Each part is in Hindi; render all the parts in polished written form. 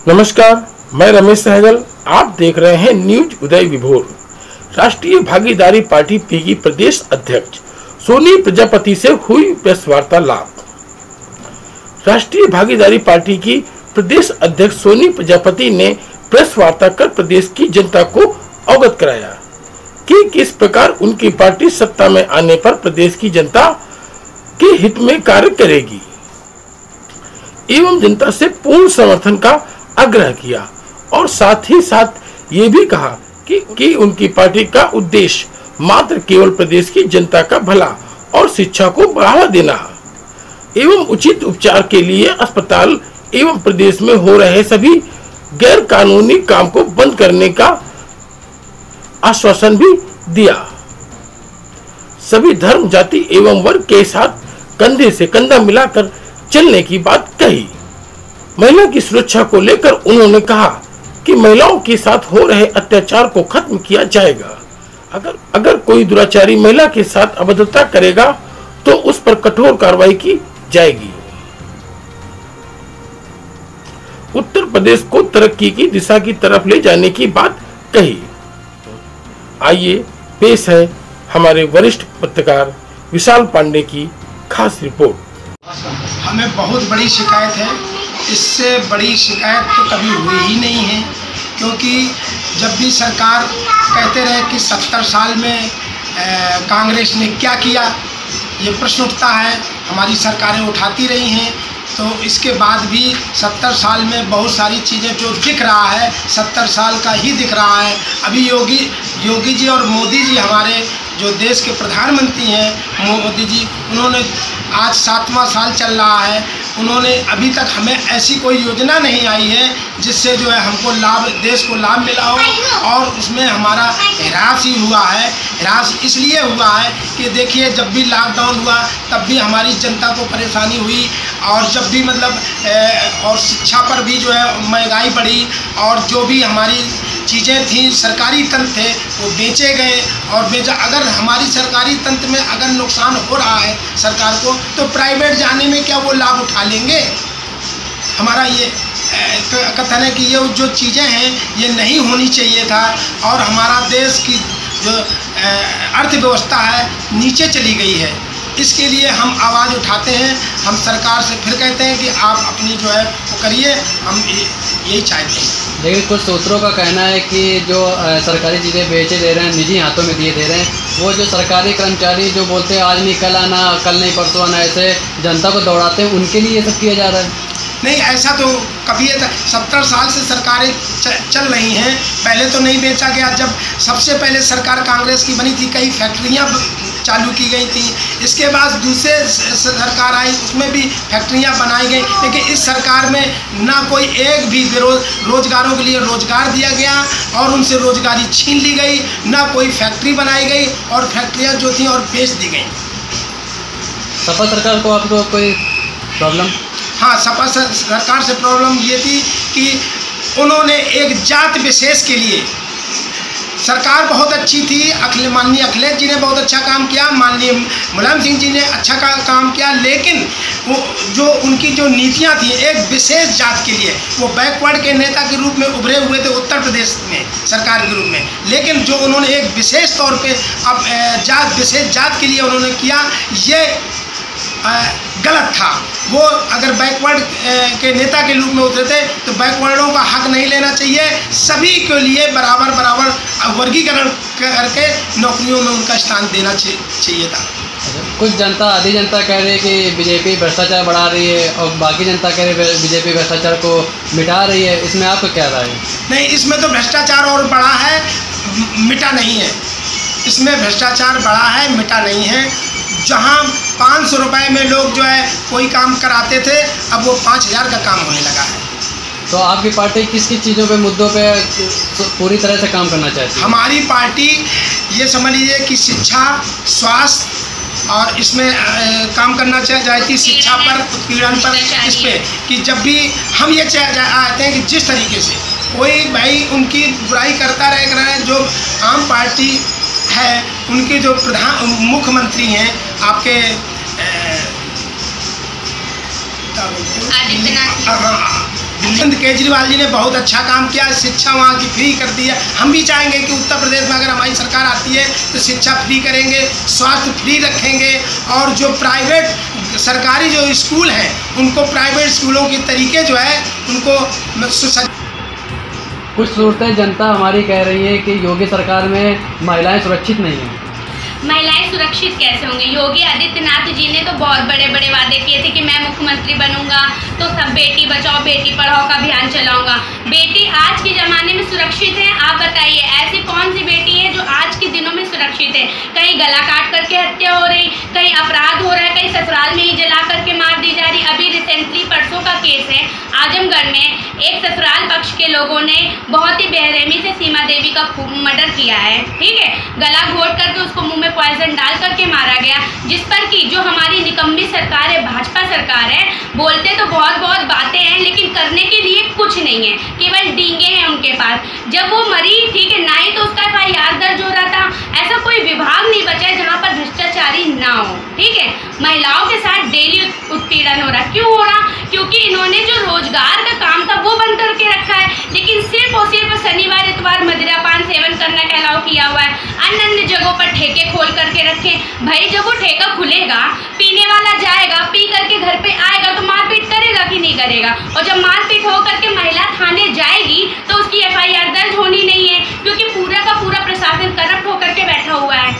नमस्कार, मैं रमेश सहगल। आप देख रहे हैं न्यूज उदय विभोर। राष्ट्रीय भागीदारी पार्टी पी की प्रदेश अध्यक्ष सोनी प्रजापति से हुई प्रेस वार्तालाप। राष्ट्रीय भागीदारी पार्टी की प्रदेश अध्यक्ष सोनी प्रजापति ने प्रेस वार्ता कर प्रदेश की जनता को अवगत कराया कि किस प्रकार उनकी पार्टी सत्ता में आने पर प्रदेश की जनता के हित में कार्य करेगी एवं जनता से पूर्ण समर्थन का आग्रह किया और साथ ही साथ ये भी कहा कि उनकी पार्टी का उद्देश्य मात्र केवल प्रदेश की जनता का भला और शिक्षा को बढ़ावा देना एवं उचित उपचार के लिए अस्पताल एवं प्रदेश में हो रहे सभी गैर कानूनी काम को बंद करने का आश्वासन भी दिया। सभी धर्म, जाति एवं वर्ग के साथ कंधे से कंधा मिलाकर चलने की बात कही। महिला की सुरक्षा को लेकर उन्होंने कहा कि महिलाओं के साथ हो रहे अत्याचार को खत्म किया जाएगा। अगर कोई दुराचारी महिला के साथ अभद्रता करेगा तो उस पर कठोर कार्रवाई की जाएगी। उत्तर प्रदेश को तरक्की की दिशा की तरफ ले जाने की बात कही। आइए पेश है हमारे वरिष्ठ पत्रकार विशाल पांडे की खास रिपोर्ट। हमें बहुत बड़ी शिकायत है। इससे बड़ी शिकायत तो कभी हुई ही नहीं है, क्योंकि जब भी सरकार कहते रहे कि 70 साल में कांग्रेस ने क्या किया, ये प्रश्न उठता है। हमारी सरकारें उठाती रही हैं, तो इसके बाद भी 70 साल में बहुत सारी चीज़ें जो दिख रहा है 70 साल का ही दिख रहा है। अभी योगी जी और मोदी जी, हमारे जो देश के प्रधानमंत्री हैं मोदी जी, उन्होंने आज 7वां साल चल रहा है, उन्होंने अभी तक हमें ऐसी कोई योजना नहीं आई है जिससे जो है हमको लाभ, देश को लाभ मिला हो। और उसमें हमारा ह्रास ही हुआ है। ह्रास इसलिए हुआ है कि देखिए, जब भी लॉकडाउन हुआ तब भी हमारी जनता को परेशानी हुई, और जब भी और शिक्षा पर भी जो है महंगाई बढ़ी, और जो भी हमारी चीज़ें थी, सरकारी तंत्र थे, वो बेचे गए और अगर हमारी सरकारी तंत्र में अगर नुकसान हो रहा है सरकार को, तो प्राइवेट जाने में क्या वो लाभ उठा लेंगे? हमारा ये कथन है कि ये जो चीज़ें हैं ये नहीं होनी चाहिए था, और हमारा देश की जो अर्थव्यवस्था है नीचे चली गई है। इसके लिए हम आवाज़ उठाते हैं। हम सरकार से फिर कहते हैं कि आप अपनी जो है वो करिए, हम यही चाहते हैं। लेकिन कुछ सूत्रों का कहना है कि जो सरकारी चीज़ें बेचे दे रहे हैं, निजी हाथों में दिए दे रहे हैं, वो जो सरकारी कर्मचारी जो बोलते हैं आज नहीं कल आना, कल नहीं परसों आना, ऐसे जनता को दौड़ाते हैं, उनके लिए ये सब किया जा रहा है। नहीं, ऐसा तो कभी 70 साल से सरकारें चल रही हैं। पहले तो नहीं बेचा गया। जब सबसे पहले सरकार कांग्रेस की बनी थी, कई फैक्ट्रियां चालू की गई थी। इसके बाद दूसरे सरकार आई, उसमें भी फैक्ट्रियां बनाई गई, लेकिन इस सरकार में ना कोई एक भी रोजगारों के लिए रोजगार दिया गया और उनसे रोजगारी छीन ली गई, ना कोई फैक्ट्री बनाई गई और फैक्ट्रियां जो थी और बेच दी गई। सपा सरकार को आपको कोई प्रॉब्लम? हाँ, सपा सरकार से प्रॉब्लम ये थी कि उन्होंने एक जात विशेष के लिए, सरकार बहुत अच्छी थी, माननीय अखिलेश जी ने बहुत अच्छा काम किया, माननीय मुलायम सिंह जी ने अच्छा काम किया, लेकिन वो जो उनकी जो नीतियां थी एक विशेष जात के लिए, वो बैकवर्ड के नेता के रूप में उभरे हुए थे उत्तर प्रदेश में सरकार के रूप में, लेकिन जो उन्होंने एक विशेष तौर पे अब विशेष जात के लिए उन्होंने किया, ये गलत था। वो अगर बैकवर्ड के नेता के रूप में उतरे थे तो बैकवर्डों का हक नहीं लेना चाहिए। सभी के लिए बराबर वर्गीकरण करके नौकरियों में उनका स्थान देना चाहिए था। कुछ जनता, आधी जनता कह रही है कि बीजेपी भ्रष्टाचार बढ़ा रही है, और बाकी जनता कह रही है बीजेपी भ्रष्टाचार को मिटा रही है। इसमें आपका क्या राय है? नहीं, इसमें तो भ्रष्टाचार और बढ़ा है, मिटा नहीं है। इसमें भ्रष्टाचार बढ़ा है, मिटा नहीं है। जहाँ 500 रुपये में लोग जो है कोई काम कराते थे, अब वो 5000 का काम होने लगा है। तो आपकी पार्टी किस किस चीज़ों पे, मुद्दों पे पूरी तरह से काम करना चाहती है? हमारी पार्टी ये समझ लीजिए कि शिक्षा, स्वास्थ्य और इसमें काम करना चाहती, शिक्षा पर, उत्पीड़न पर, इस पे कि जब भी हम ये चाहते हैं कि जिस तरीके से कोई भाई उनकी बुराई करता रहे, जो आम पार्टी है उनके जो मुख्यमंत्री हैं आपके दिल्ली केजरीवाल जी ने बहुत अच्छा काम किया, शिक्षा वहाँ की फ्री कर दी है। हम भी चाहेंगे कि उत्तर प्रदेश में अगर हमारी सरकार आती है तो शिक्षा फ्री करेंगे, स्वास्थ्य फ्री रखेंगे, और जो प्राइवेट सरकारी जो स्कूल हैं उनको प्राइवेट स्कूलों के तरीके जो है उनको कुछ सूरतें जनता हमारी कह रही है कि योगी सरकार में महिलाएं सुरक्षित नहीं हैं। महिलाएं सुरक्षित कैसे होंगी? योगी आदित्यनाथ जी ने तो बहुत बड़े बड़े वादे किए थे कि मैं मुख्यमंत्री बनूंगा तो सब बेटी बचाओ बेटी पढ़ाओ का अभियान चलाऊंगा। बेटी आज के ज़माने में सुरक्षित है? आप बताइए, ऐसी कौन सी बेटी है जो आज के दिनों में सुरक्षित है? कहीं गला काट करके हत्या हो रही, कहीं अपराध हो रहा है, कहीं ससुराल में ही जला करके मार दी जा रही। अभी रिसेंटली परसों का केस है, आजमगढ़ में एक ससुराल पक्ष के लोगों ने बहुत ही बेरहमी से सीमा देवी का मर्डर किया है। ठीक है, गला घोट करके उसको मुंह में पॉइजन डाल करके मारा गया, जिस पर कि जो हमारी निकम्मी सरकार है, भाजपा सरकार है, बोलते तो बहुत बातें हैं लेकिन करने के लिए कुछ नहीं है, केवल डींगे हैं उनके पास। जब वो मरी, ठीक है, ना ही तो उसका FIR दर्ज हो रहा था। ऐसा कोई विभाग नहीं बचा है जहाँ पर भ्रष्टाचारी ना हो। ठीक है, महिलाओं के साथ डेली उत्पीड़न हो रहा। क्यों हो रहा? क्योंकि इन्होंने जो रोजगार का काम था वो बंद करके रखा है, लेकिन सिर्फ और सिर्फ शनिवार इतवार मदिरा पान सेवन करना का अलाउ किया हुआ है। अन्य जगहों पर ठेके खोल करके रखे। भाई जब वो ठेका खुलेगा, पीने वाला जाएगा, पी करके घर पे आएगा तो मारपीट करेगा कि नहीं करेगा? और जब मारपीट हो करके महिला थाने जाएगी तो उसकी FIR दर्ज होनी नहीं है, क्योंकि पूरा का पूरा प्रशासन करप्ट होकर के बैठा हुआ है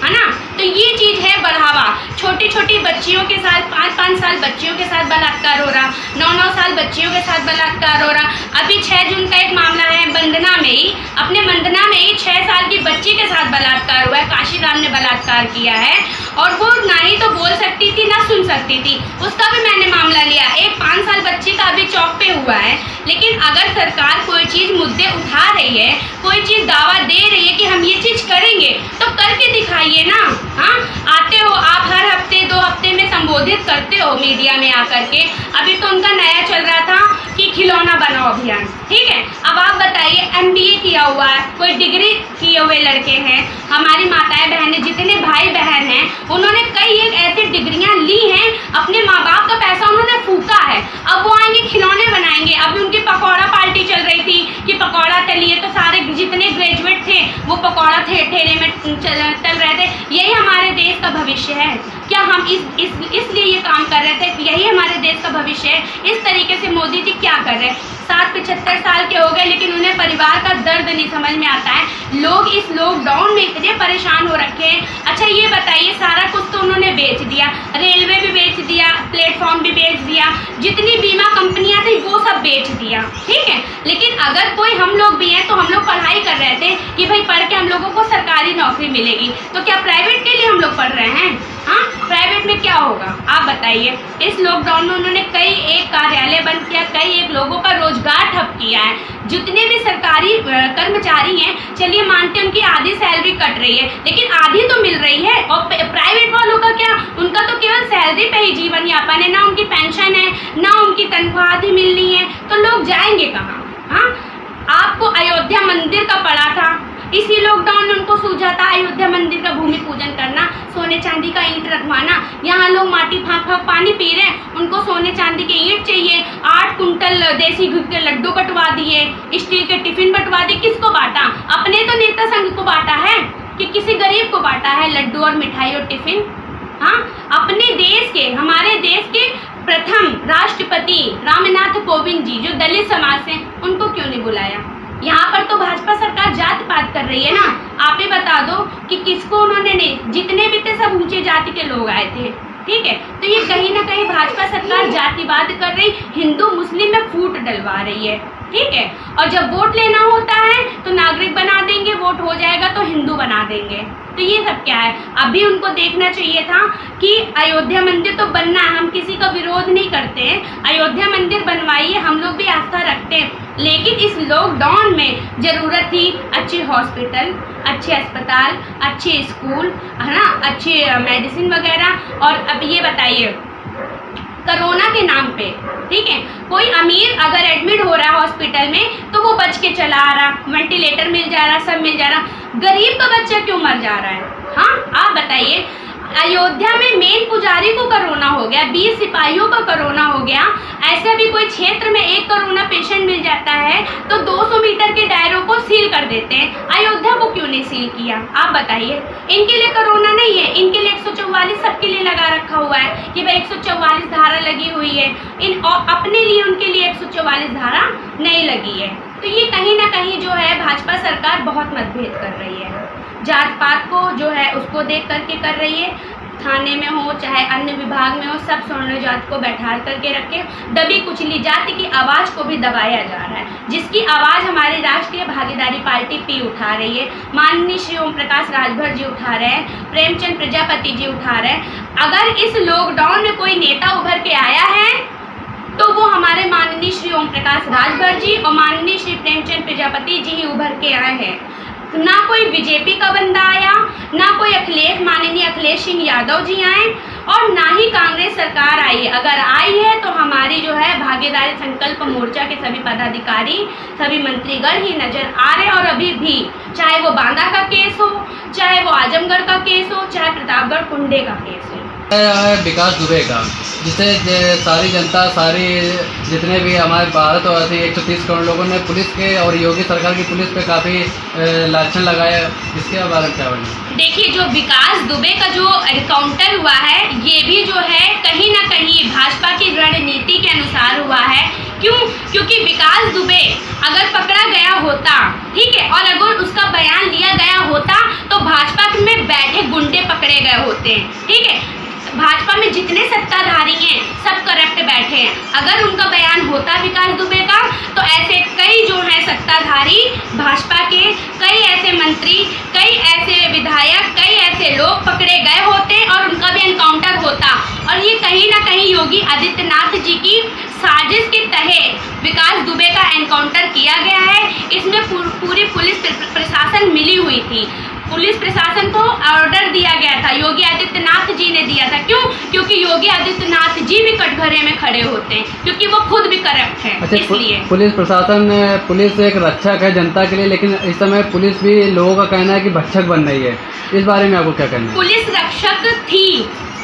ना। तो ये चीज़ है बढ़ावा। छोटी छोटी बच्चियों के साथ 5-5 साल बच्चियों के साथ बलात्कार हो रहा, 9-9 साल बच्चियों के साथ बलात्कार हो रहा। अभी 6 जून का एक मामला है बंदना में ही, अपने बंदना में ही 6 साल की बच्ची के साथ बलात्कार हुआ है। काशीराम ने बलात्कार किया है और वो ना ही तो बोल सकती थी ना सुन सकती थी, उसका भी मैंने मामला लिया। एक 5 साल बच्ची का अभी चौक पे हुआ है। लेकिन अगर सरकार कोई चीज़ मुद्दे उठा रही है, कोई चीज़ दावा दे रही है कि हम ये चीज़ करेंगे, तो करके दिखाइए ना। हाँ, आते हो आप हर हफ्ते 2 हफ्ते में संबोधित करते हो मीडिया में आकर के। अभी तो उनका नया चल रहा था कि खिलौना बनाओ अभियान। ठीक है, अब आप बताइए, MBA किया हुआ है, कोई डिग्री किए हुए लड़के हैं, हमारी माताएं बहनें, जितने भाई बहन हैं, उन्होंने कई एक ऐसी डिग्रियां ली हैं, अपने माँ बाप का पैसा उन्होंने फूका है। अब वो आएंगे खिलौने बनाएंगे। अभी उनकी पकौड़ा पार्टी चल रही थी कि पकौड़ा तलिए, तो सारे जितने ग्रेजुएट थे वो पकौड़ा ठेले में तल रहे थे। यही हमारे देश का भविष्य है क्या? हम इसलिए ये काम कर रहे थे, यही हमारे देश का भविष्य है। इस तरीके से मोदी जी क्या कर रहे हैं? 75 साल के हो गए लेकिन उन्हें परिवार का दर्द नहीं समझ में आता है। लोग इस लॉकडाउन में इतने परेशान हो रखे हैं। अच्छा ये बताइए, सारा कुछ तो उन्होंने बेच दिया, रेलवे भी बेच दिया, प्लेटफॉर्म भी बेच दिया, जितनी बीमा कंपनियां थी वो सब बेच दिया। ठीक है, लेकिन अगर कोई हम लोग भी हैं तो हम लोग पढ़ाई कर रहे थे कि भाई पढ़ के हम लोगों को सरकारी नौकरी मिलेगी, तो क्या प्राइवेट के लिए हम लोग पढ़ रहे हैं? हाँ, प्राइवेट में क्या होगा आप बताइए। इस लॉकडाउन में उन्होंने कई एक कार्यालय बंद किया, कई एक लोगों का रोजगार ठप किया है। जितने भी सरकारी कर्मचारी हैं, चलिए मानते हैं उनकी आधी सैलरी कट रही है, लेकिन आधी तो मिल रही है। और प्राइवेट वालों का क्या? उनका तो केवल सैलरी पे ही जीवन यापन है, ना उनकी पेंशन है, ना उनकी तनख्वाह आधी मिलनी है, तो लोग जाएंगे कहाँ? हाँ, आपको अयोध्या मंदिर का पड़ा था, इसी लॉकडाउन में उनको सूझा था अयोध्या मंदिर का भूमि पूजन करना, सोने चांदी का ईंट रखवाना। यहाँ लोग माटी फाँक पानी पी रहे हैं, उनको सोने चांदी के ईंट चाहिए। 8 कुंटल देसी घी के लड्डू बंटवा दिए, स्टील के टिफिन बंटवा दिए। किसको बांटा? अपने तो नेता संघ को बांटा है कि किसी गरीब को बांटा है लड्डू और मिठाई और टिफिन? हाँ, अपने देश के, हमारे देश के प्रथम राष्ट्रपति रामनाथ कोविंद जी जो दलित समाज से, उनको क्यों नहीं बुलाया? यहाँ पर तो भाजपा सरकार जाति पात कर रही है ना। आप ही बता दो कि किसको उन्होंने नहीं, जितने भी थे सब ऊंचे जाति के लोग आए थे। ठीक है, तो ये कहीं ना कहीं भाजपा सरकार जातिवाद कर रही, हिंदू मुस्लिम में फूट डलवा रही है। ठीक है, और जब वोट लेना होता है तो नागरिक बना देंगे, वोट हो जाएगा तो हिंदू बना देंगे। तो ये सब क्या है? अभी उनको देखना चाहिए था कि अयोध्या मंदिर तो बनना है, हम किसी का विरोध नहीं करते हैं, अयोध्या मंदिर बनवाइए, हम लोग भी आस्था रखते हैं। लेकिन इस लॉकडाउन में ज़रूरत थी अच्छे हॉस्पिटल, अच्छे अस्पताल, अच्छे स्कूल, है ना, अच्छे मेडिसिन वगैरह। और अब ये बताइए, कोरोना के नाम पे, ठीक है, कोई अमीर अगर एडमिट हो रहा है हॉस्पिटल में तो वो बच के चला आ रहा, वेंटिलेटर मिल जा रहा, सब मिल जा रहा। गरीब का बच्चा क्यों मर जा रहा है? हाँ, आप बताइए। अयोध्या में मेन पुजारी को कोरोना हो गया, 20 सिपाहियों का कोरोना हो गया। ऐसा भी कोई क्षेत्र में एक कोरोना पेशेंट मिल जाता है तो 200 मीटर के दायरों को सील कर देते हैं। अयोध्या को क्यों नहीं सील किया, आप बताइए। इनके लिए कोरोना नहीं है, इनके लिए 144 सबके लिए लगा रखा हुआ है कि भाई 144 धारा लगी हुई है। अपने लिए उनके लिए 144 धारा नहीं लगी है। तो ये कहीं ना कहीं जो है भाजपा सरकार बहुत मतभेद कर रही है, जात पात को जो है उसको देख करके कर रही है। थाने में हो चाहे अन्य विभाग में हो, सब स्वर्ण जात को बैठा करके रखे, दबी कुचली जाति की आवाज़ को भी दबाया जा रहा है, जिसकी आवाज़ हमारी राष्ट्रीय भागीदारी पार्टी पी उठा रही है। माननीय श्री ओम प्रकाश राजभर जी उठा रहे हैं, प्रेमचंद प्रजापति जी उठा रहे हैं। अगर इस लॉकडाउन में कोई नेता उभर के आया है तो वो हमारे माननीय श्री ओम प्रकाश राजभर जी और माननीय श्री प्रेमचंद प्रजापति जी ही उभर के आए हैं। ना कोई बीजेपी का बंदा आया, ना कोई माननीय अखिलेश सिंह यादव जी आए और ना ही कांग्रेस सरकार आई है। अगर आई है तो हमारी जो है भागीदारी संकल्प मोर्चा के सभी पदाधिकारी, सभी मंत्रीगण ही नजर आ रहे हैं। और अभी भी चाहे वो बांदा का केस हो, चाहे वो आजमगढ़ का केस हो, चाहे प्रतापगढ़ कुंडे का केस हो। विकास दुबे का, जिसे सारी जनता, सारी जितने भी हमारे भारतवासी 130 करोड़ लोगों ने पुलिस के और योगी सरकार की पुलिस पे काफ़ी लांछन लगाया, इसके बारे में क्या बोलें? देखिए, जो विकास दुबे का जो एनकाउंटर हुआ है, ये भी जो है कहीं ना कहीं भाजपा की रणनीति के अनुसार हुआ है। क्यों? क्योंकि विकास दुबे अगर पकड़ा गया होता, ठीक है, और अगर उसका बयान लिया गया होता तो भाजपा में बैठे गुंडे पकड़े गए होते हैं, ठीक है। भाजपा में जितने सत्ताधारी हैं सब करप्ट बैठे हैं। अगर उनका बयान होता विकास दुबे का तो ऐसे कई जो है सत्ताधारी भाजपा के, कई ऐसे मंत्री, कई ऐसे विधायक, कई ऐसे लोग पकड़े गए होते और उनका भी एनकाउंटर होता। और ये कहीं ना कहीं योगी आदित्यनाथ जी की साजिश के तहत विकास दुबे का एनकाउंटर किया गया है। इसमें पूरी पुलिस प्रशासन मिली हुई थी। पुलिस प्रशासन को ऑर्डर दिया गया था, योगी आदित्यनाथ जी ने दिया था। क्यों? क्योंकि योगी आदित्यनाथ जी भी कटघरे में खड़े होते हैं, क्योंकि वो खुद भी करप्ट है। अच्छा, इसलिए पुलिस प्रशासन, पुलिस एक रक्षक है जनता के लिए, लेकिन इस समय पुलिस भी लोगों का कहना है कि भक्षक बन रही है। इस बारे में आपको क्या कहना है? पुलिस रक्षक थी,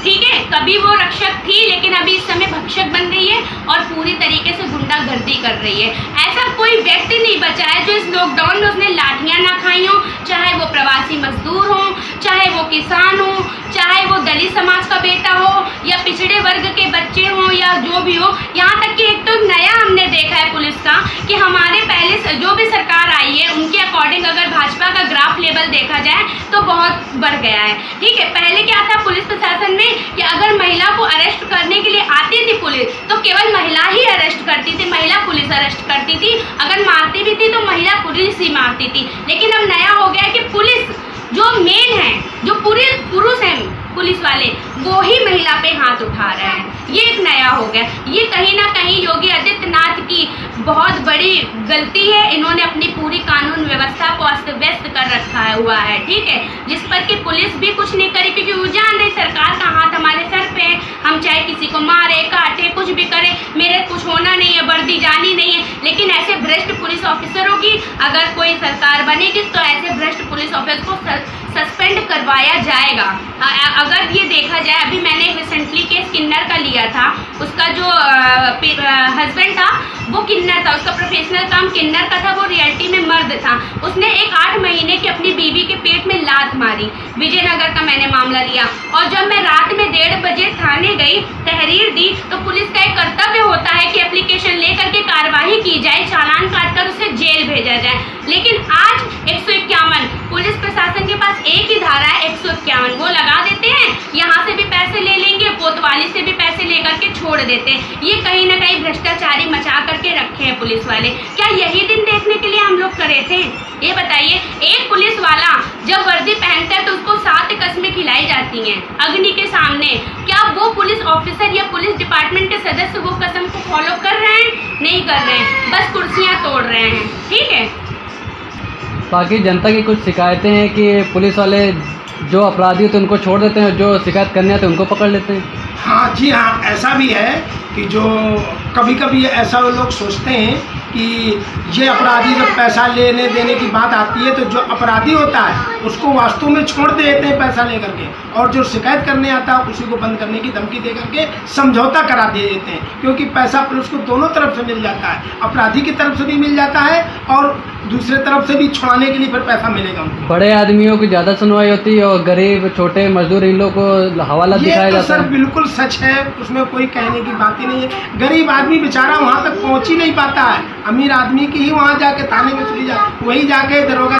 ठीक है, कभी वो रक्षक थी, लेकिन अभी इस समय भक्षक बन रही है और पूरी तरीके से गुंडागर्दी कर रही है। ऐसा कोई व्यक्ति नहीं बचा है जो इस लॉकडाउन में उसने लाठियां ना खाई हो, चाहे वो प्रवासी मजदूर हो, चाहे वो किसान हो, चाहे वो दलित समाज का बेटा हो या पिछड़े वर्ग के बच्चे हों या जो भी हो। यहाँ तक कि एक तो नया हमने देखा है पुलिस का कि हमारे पहले जो भी सरकार आई है उनके अकॉर्डिंग अगर भाजपा का ग्राफ लेवल देखा जाए तो बहुत बढ़ गया है, ठीक है। पहले क्या था पुलिस प्रशासन में कि अगर महिला को अरेस्ट करने के लिए आती थी पुलिस तो केवल महिला ही अरेस्ट करती थी, महिला पुलिस अरेस्ट करती थी। अगर मारती भी थी तो महिला पुलिस ही मारती थी। लेकिन अब नया हो गया कि पुलिस जो मेन है, जो पूरे पुरुष हैं पुलिस वाले, वो ही महिला पे हाथ उठा रहे हैं। ये एक नया हो गया। ये कहीं ना कहीं योगी आदित्यनाथ की बहुत बड़ी गलती है। इन्होंने अपनी पूरी कानून व्यवस्था को अस्त व्यस्त कर रखा हुआ है, ठीक है, जिस पर कि पुलिस भी कुछ नहीं करी, क्योंकि वो जान रही सरकार का हाथ हमारे सर पे है। हम चाहे किसी को मारे, काटे, कुछ भी करें, मेरे कुछ होना नहीं है, वर्दी जानी नहीं है। लेकिन ऐसे भ्रष्ट पुलिस ऑफिसरों की अगर कोई सरकार बनेगी तो ऐसे भ्रष्ट पुलिस ऑफिसर को सस्पेंड करवाया जाएगा। अगर ये देखा जाए, अभी मैंने रिसेंटली केस किन्नर का लिया था, उसका जो हस्बैंड था वो किन्नर था, उसका प्रोफेशनल काम किन्नर का था, वो रियलिटी में मर्द था। उसने एक 8 महीने की अपनी बीवी के पेट में लात मारी। विजयनगर का मैंने मामला लिया और जब मैं रात में 1:30 बजे थाने गई, तहरीर दी, तो पुलिस का एक कर्तव्य होता है कि एप्लीकेशन लेकर के कार्रवाई की जाए, चालान काटकर उसे जेल भेजा जाए। लेकिन आज 151 पुलिस प्रशासन के पास एक ही धारा है, 151 वो लगा देते हैं, यहाँ से भी पैसे ले लेंगे, कोतवाली से भी पैसे लेकर के छोड़ देते हैं। ये कहीं ना कहीं भ्रष्टाचारी मचा करके रखे हैं पुलिस वाले। क्या यही दिन देखने के लिए हम लोग करे थे? ये बताइए, एक पुलिस वाला जब वर्दी पहनता है तो उसको 7 कस्में खिलाई जाती हैं अग्नि के सामने। क्या वो पुलिस ऑफिसर या पुलिस डिपार्टमेंट के सदस्य वो कसम को फॉलो कर रहे हैं? नहीं कर रहे हैं, बस कुर्सियां तोड़ रहे हैं, ठीक है। बाकी जनता की कुछ शिकायतें हैं कि पुलिस वाले जो अपराधी होते हैं उनको छोड़ देते हैं, जो शिकायत करने आते हैं उनको पकड़ लेते हैं। हाँ जी हाँ, ऐसा भी है कि जो कभी कभी ऐसा लोग सोचते हैं कि ये अपराधी जब पैसा लेने देने की बात आती है तो जो अपराधी होता है उसको वास्तव में छोड़ देते हैं पैसा लेकर के, और जो शिकायत करने आता है उसी को बंद करने की धमकी दे करके समझौता करा देते हैं, क्योंकि पैसा पुलिस को दोनों तरफ से मिल जाता है, अपराधी की तरफ से भी मिल जाता है और दूसरे तरफ से भी छुड़ाने के लिए फिर पैसा मिलेगा उनको। बड़े आदमियों की ज़्यादा सुनवाई होती है और गरीब छोटे मजदूर इन लोगों को हवाला दिखाया जाता है। सर बिल्कुल सच है, उसमें कोई कहने की बात ही नहीं है। गरीब आदमी बेचारा वहाँ तक पहुँच ही नहीं पाता है, अमीर आदमी की ही वहाँ जाके थाने में चली जाए, वही जाके दरोगा